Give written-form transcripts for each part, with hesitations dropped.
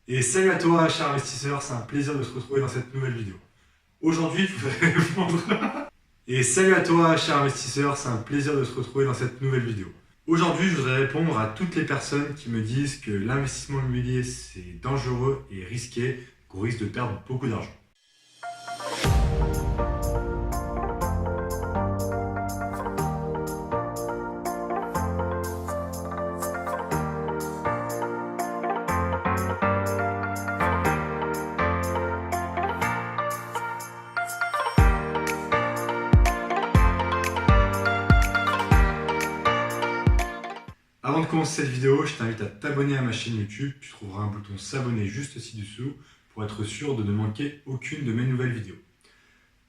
Et salut à toi, cher investisseur, c'est un plaisir de te retrouver dans cette nouvelle vidéo. Aujourd'hui, je voudrais répondre... Et salut à toi, cher investisseur, c'est un plaisir de te retrouver dans cette nouvelle vidéo. Aujourd'hui, je voudrais répondre à toutes les personnes qui me disent que l'investissement immobilier, c'est dangereux et risqué, qu'on risque de perdre beaucoup d'argent. Avant de commencer cette vidéo, je t'invite à t'abonner à ma chaîne YouTube. Tu trouveras un bouton s'abonner juste ci-dessous pour être sûr de ne manquer aucune de mes nouvelles vidéos.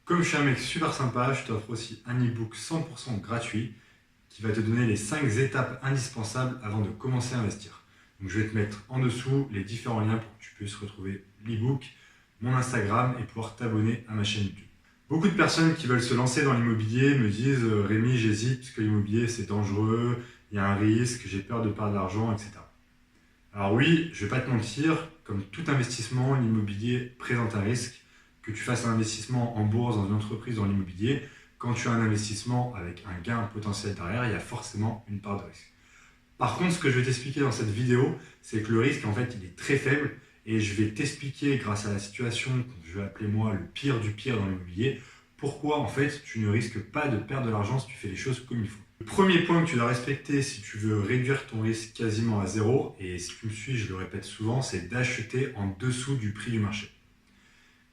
Comme je suis un mec super sympa, je t'offre aussi un e-book 100% gratuit qui va te donner les 5 étapes indispensables avant de commencer à investir. Donc je vais te mettre en dessous les différents liens pour que tu puisses retrouver l'e-book, mon Instagram et pouvoir t'abonner à ma chaîne YouTube. Beaucoup de personnes qui veulent se lancer dans l'immobilier me disent « Rémi, j'hésite parce que l'immobilier c'est dangereux, il y a un risque, j'ai peur de perdre de l'argent, etc. » Alors oui, je ne vais pas te mentir, comme tout investissement, l'immobilier présente un risque. Que tu fasses un investissement en bourse, dans une entreprise, dans l'immobilier, quand tu as un investissement avec un gain potentiel derrière, il y a forcément une part de risque. Par contre, ce que je vais t'expliquer dans cette vidéo, c'est que le risque, en fait, il est très faible et je vais t'expliquer, grâce à la situation que je vais appeler moi le pire du pire dans l'immobilier, pourquoi, en fait, tu ne risques pas de perdre de l'argent si tu fais les choses comme il faut. Le premier point que tu dois respecter si tu veux réduire ton risque quasiment à zéro, et si tu me suis, je le répète souvent, c'est d'acheter en dessous du prix du marché.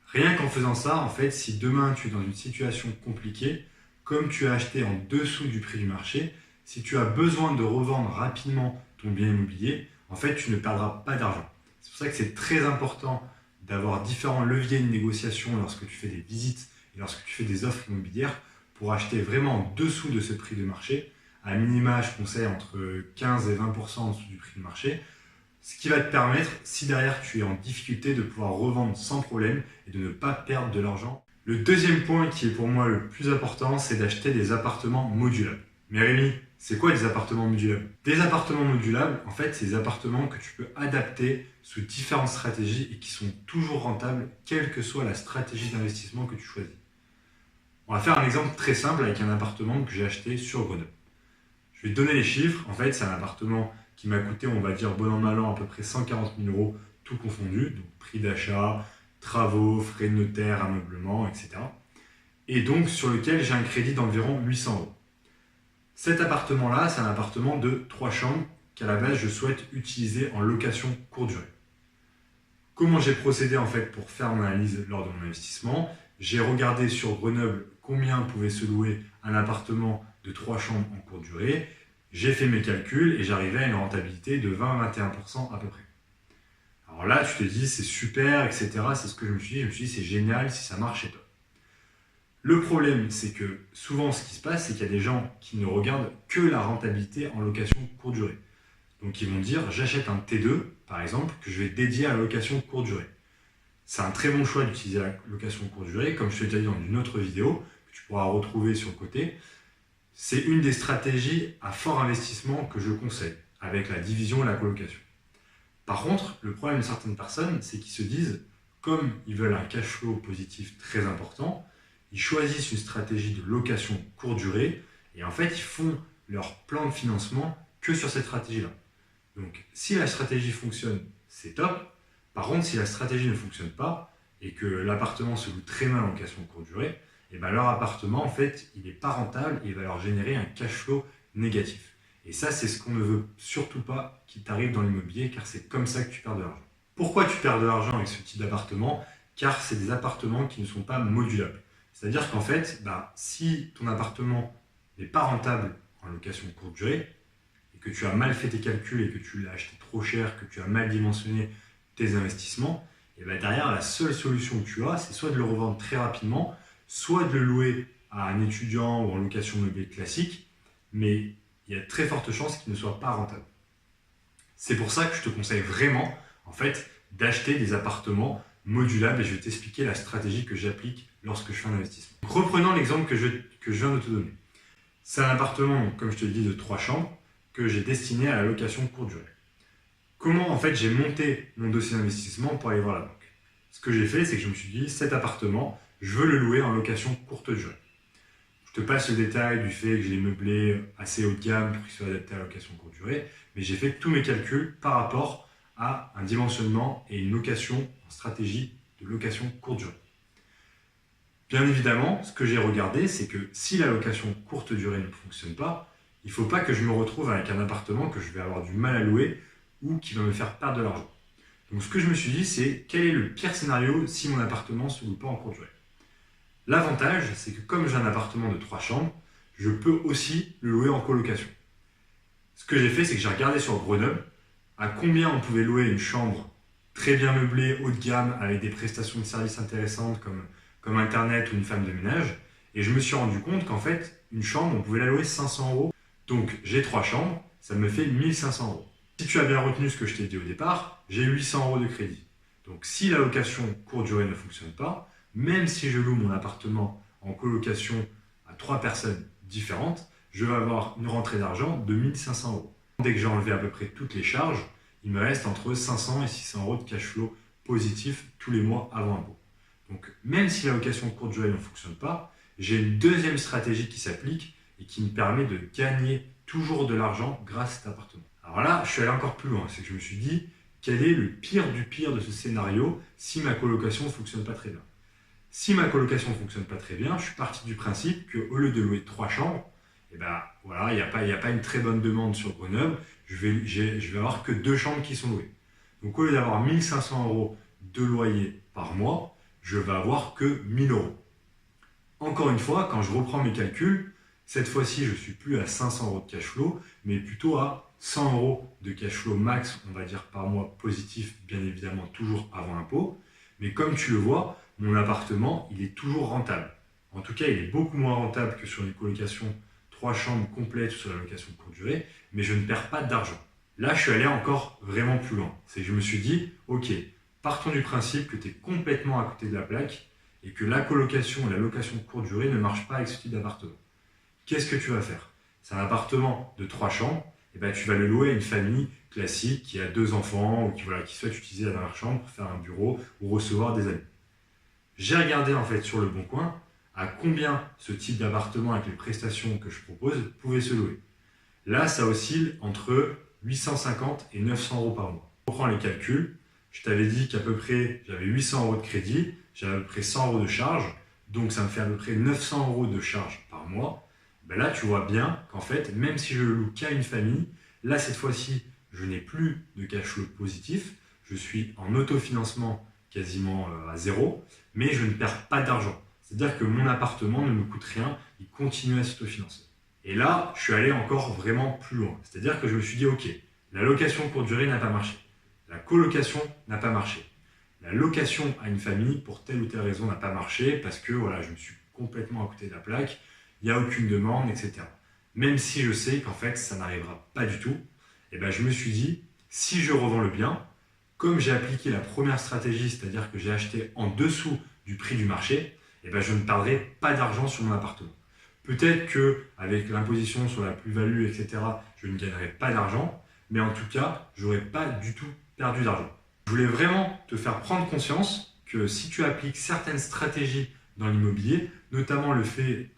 Rien qu'en faisant ça, en fait, si demain tu es dans une situation compliquée, comme tu as acheté en dessous du prix du marché, si tu as besoin de revendre rapidement ton bien immobilier, en fait, tu ne perdras pas d'argent. C'est pour ça que c'est très important d'avoir différents leviers de négociation lorsque tu fais des visites et lorsque tu fais des offres immobilières pour acheter vraiment en dessous de ce prix de marché. À minima, je conseille entre 15 et 20% en dessous du prix du marché. Ce qui va te permettre, si derrière tu es en difficulté, de pouvoir revendre sans problème et de ne pas perdre de l'argent. Le deuxième point qui est pour moi le plus important, c'est d'acheter des appartements modulables. Mais Rémi, c'est quoi des appartements modulables? Des appartements modulables, en fait, c'est des appartements que tu peux adapter sous différentes stratégies et qui sont toujours rentables, quelle que soit la stratégie d'investissement que tu choisis. On va faire un exemple très simple avec un appartement que j'ai acheté sur Grenoble. Je vais te donner les chiffres. En fait, c'est un appartement qui m'a coûté, on va dire, bon an, mal an, à peu près 140 000 €, tout confondu. Donc, prix d'achat, travaux, frais de notaire, ameublement, etc. Et donc, sur lequel j'ai un crédit d'environ 800 €. Cet appartement-là, c'est un appartement de 3 chambres qu'à la base, je souhaite utiliser en location courte durée. Comment j'ai procédé, en fait, pour faire mon analyse lors de mon investissement? J'ai regardé sur Grenoble combien pouvait se louer un appartement de 3 chambres en courte durée. J'ai fait mes calculs et j'arrivais à une rentabilité de 20-21% à peu près. Alors là, tu te dis, c'est super, etc. C'est ce que je me suis dit. Je me suis dit, c'est génial, si ça marche, c'est top. Le problème, c'est que souvent, ce qui se passe, c'est qu'il y a des gens qui ne regardent que la rentabilité en location courte durée. Donc, ils vont dire, j'achète un T2, par exemple, que je vais dédier à la location courte durée. C'est un très bon choix d'utiliser la location courte durée, comme je te l'ai déjà dit dans une autre vidéo, que tu pourras retrouver sur le côté. C'est une des stratégies à fort investissement que je conseille, avec la division et la colocation. Par contre, le problème de certaines personnes, c'est qu'ils se disent, comme ils veulent un cash flow positif très important, ils choisissent une stratégie de location courte durée, et en fait, ils font leur plan de financement que sur cette stratégie-là. Donc, si la stratégie fonctionne, c'est top. Par contre, si la stratégie ne fonctionne pas, et que l'appartement se loue très mal en location courte durée, et ben leur appartement, en fait, il n'est pas rentable et il va leur générer un cash flow négatif. Et ça, c'est ce qu'on ne veut surtout pas qu'il t'arrive dans l'immobilier, car c'est comme ça que tu perds de l'argent. Pourquoi tu perds de l'argent avec ce type d'appartement? Car c'est des appartements qui ne sont pas modulables. C'est-à-dire qu'en fait, si ton appartement n'est pas rentable en location courte durée, et que tu as mal fait tes calculs et que tu l'as acheté trop cher, que tu as mal dimensionné tes investissements, et bien derrière, la seule solution que tu as, c'est soit de le revendre très rapidement, soit de le louer à un étudiant ou en location meublée classique, mais il y a de très fortes chances qu'il ne soit pas rentable. C'est pour ça que je te conseille vraiment, en fait, d'acheter des appartements modulables et je vais t'expliquer la stratégie que j'applique lorsque je fais un investissement. Donc, reprenons l'exemple que je viens de te donner. C'est un appartement, comme je te l'ai dit, de 3 chambres que j'ai destiné à la location courte durée. Comment en fait j'ai monté mon dossier d'investissement pour aller voir la banque? Ce que j'ai fait, c'est que je me suis dit, cet appartement, je veux le louer en location courte durée. Je te passe le détail du fait que je l'ai meublé assez haut de gamme pour qu'il soit adapté à la location courte durée, mais j'ai fait tous mes calculs par rapport à un dimensionnement et une location en stratégie de location courte durée. Bien évidemment, ce que j'ai regardé, c'est que si la location courte durée ne fonctionne pas, il ne faut pas que je me retrouve avec un appartement que je vais avoir du mal à louer ou qui va me faire perdre de l'argent. Donc ce que je me suis dit, c'est quel est le pire scénario si mon appartement ne se loue pas en courte durée. L'avantage, c'est que comme j'ai un appartement de 3 chambres, je peux aussi le louer en colocation. Ce que j'ai fait, c'est que j'ai regardé sur Grenoble à combien on pouvait louer une chambre très bien meublée, haut de gamme, avec des prestations de services intéressantes comme Internet ou une femme de ménage. Et je me suis rendu compte qu'en fait, une chambre, on pouvait la louer 500 €. Donc j'ai 3 chambres, ça me fait 1500 €. Si tu as bien retenu ce que je t'ai dit au départ, j'ai 800 € de crédit. Donc si la location courte durée ne fonctionne pas, même si je loue mon appartement en colocation à 3 personnes différentes, je vais avoir une rentrée d'argent de 1500 €. Dès que j'ai enlevé à peu près toutes les charges, il me reste entre 500 et 600 € de cash flow positif tous les mois avant impôt. Donc même si la location courte durée ne fonctionne pas, j'ai une deuxième stratégie qui s'applique et qui me permet de gagner toujours de l'argent grâce à cet appartement. Alors là, je suis allé encore plus loin, c'est que je me suis dit, quel est le pire du pire de ce scénario si ma colocation ne fonctionne pas très bien? Si ma colocation ne fonctionne pas très bien, je suis parti du principe qu'au lieu de louer 3 chambres, eh ben, voilà, il n'y a pas une très bonne demande sur Grenoble, je vais avoir que 2 chambres qui sont louées. Donc au lieu d'avoir 1500 € de loyer par mois, je vais avoir que 1000 €. Encore une fois, quand je reprends mes calculs, cette fois-ci, je ne suis plus à 500 € de cash flow, mais plutôt à 100 € de cash flow max, on va dire par mois positif, bien évidemment toujours avant impôt. Mais comme tu le vois, mon appartement, il est toujours rentable. En tout cas, il est beaucoup moins rentable que sur une colocation 3 chambres complètes sur la location courte durée, mais je ne perds pas d'argent. Là, je suis allé encore vraiment plus loin. C'est que je me suis dit, ok, partons du principe que tu es complètement à côté de la plaque et que la colocation et la location courte durée ne marchent pas avec ce type d'appartement. Qu'est-ce que tu vas faire? C'est un appartement de 3 chambres, et ben tu vas le louer à une famille classique qui a 2 enfants ou qui souhaite utiliser la dernière chambre pour faire un bureau ou recevoir des amis. J'ai regardé en fait sur Le Bon Coin à combien ce type d'appartement avec les prestations que je propose pouvait se louer. Là, ça oscille entre 850 et 900 € par mois. On reprend les calculs. Je t'avais dit qu'à peu près j'avais 800 € de crédit, j'avais à peu près 100 € de charge, donc ça me fait à peu près 900 € de charge par mois. Ben là, tu vois bien qu'en fait, même si je le loue qu'à une famille, là, cette fois-ci, je n'ai plus de cash flow positif, je suis en autofinancement quasiment à zéro, mais je ne perds pas d'argent. C'est-à-dire que mon appartement ne me coûte rien, il continue à s'autofinancer. Et là, je suis allé encore vraiment plus loin. C'est-à-dire que je me suis dit, ok, la location courte durée n'a pas marché, la colocation n'a pas marché, la location à une famille, pour telle ou telle raison, n'a pas marché parce que voilà, je me suis complètement à côté de la plaque, il n'y a aucune demande, etc. Même si je sais qu'en fait, ça n'arrivera pas du tout, et ben je me suis dit, si je revends le bien, comme j'ai appliqué la première stratégie, c'est-à-dire que j'ai acheté en dessous du prix du marché, et ben je ne perdrai pas d'argent sur mon appartement. Peut-être qu'avec l'imposition sur la plus-value, etc., je ne gagnerai pas d'argent, mais en tout cas, je n'aurai pas du tout perdu d'argent. Je voulais vraiment te faire prendre conscience que si tu appliques certaines stratégies dans l'immobilier, notamment le fait,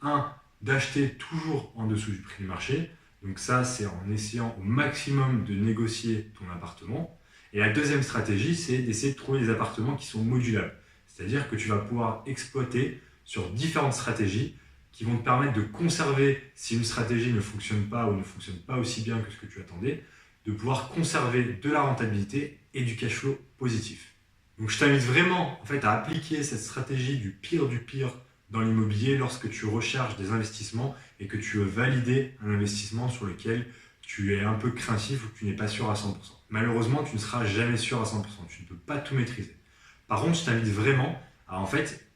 d'acheter toujours en dessous du prix du marché. Donc ça, c'est en essayant au maximum de négocier ton appartement. Et la deuxième stratégie, c'est d'essayer de trouver des appartements qui sont modulables. C'est-à-dire que tu vas pouvoir exploiter sur différentes stratégies qui vont te permettre de conserver, si une stratégie ne fonctionne pas ou ne fonctionne pas aussi bien que ce que tu attendais, de pouvoir conserver de la rentabilité et du cash flow positif. Donc je t'invite vraiment en fait, à appliquer cette stratégie du pire dans l'immobilier lorsque tu recherches des investissements et que tu veux valider un investissement sur lequel tu es un peu craintif ou que tu n'es pas sûr à 100%. Malheureusement, tu ne seras jamais sûr à 100%, tu ne peux pas tout maîtriser. Par contre, je t'invite vraiment à en fait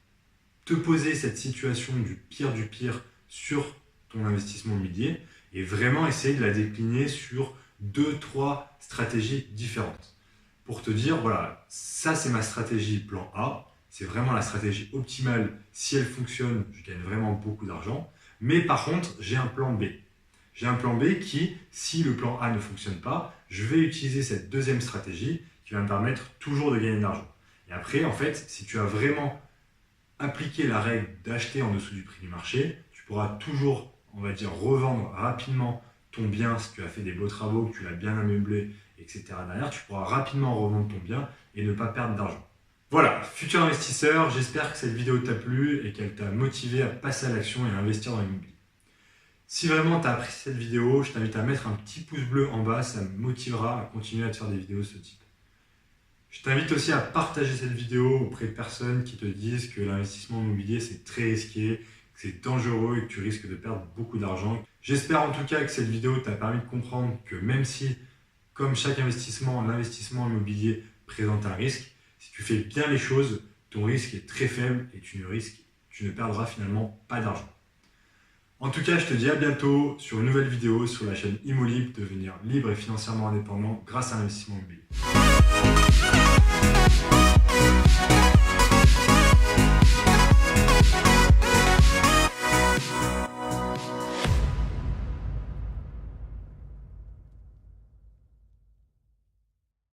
te poser cette situation du pire sur ton investissement immobilier et vraiment essayer de la décliner sur 2-3 stratégies différentes. Pour te dire, voilà, ça c'est ma stratégie plan A, c'est vraiment la stratégie optimale. Si elle fonctionne, je gagne vraiment beaucoup d'argent. Mais par contre, j'ai un plan B. J'ai un plan B qui, si le plan A ne fonctionne pas, je vais utiliser cette deuxième stratégie qui va me permettre toujours de gagner de l'argent. Et après, en fait, si tu as vraiment appliqué la règle d'acheter en dessous du prix du marché, tu pourras toujours, on va dire, revendre rapidement ton bien si tu as fait des beaux travaux, que tu l'as bien ameublé, etc. Derrière, tu pourras rapidement revendre ton bien et ne pas perdre d'argent. Voilà, futur investisseur, j'espère que cette vidéo t'a plu et qu'elle t'a motivé à passer à l'action et à investir dans l'immobilier. Si vraiment tu as apprécié cette vidéo, je t'invite à mettre un petit pouce bleu en bas, ça me motivera à continuer à te faire des vidéos de ce type. Je t'invite aussi à partager cette vidéo auprès de personnes qui te disent que l'investissement immobilier c'est très risqué, que c'est dangereux et que tu risques de perdre beaucoup d'argent. J'espère en tout cas que cette vidéo t'a permis de comprendre que même si, comme chaque investissement, l'investissement immobilier présente un risque, si tu fais bien les choses, ton risque est très faible et tu ne perdras finalement pas d'argent. En tout cas, je te dis à bientôt sur une nouvelle vidéo sur la chaîne ImmoLibre, devenir libre et financièrement indépendant grâce à l'investissement immobilier.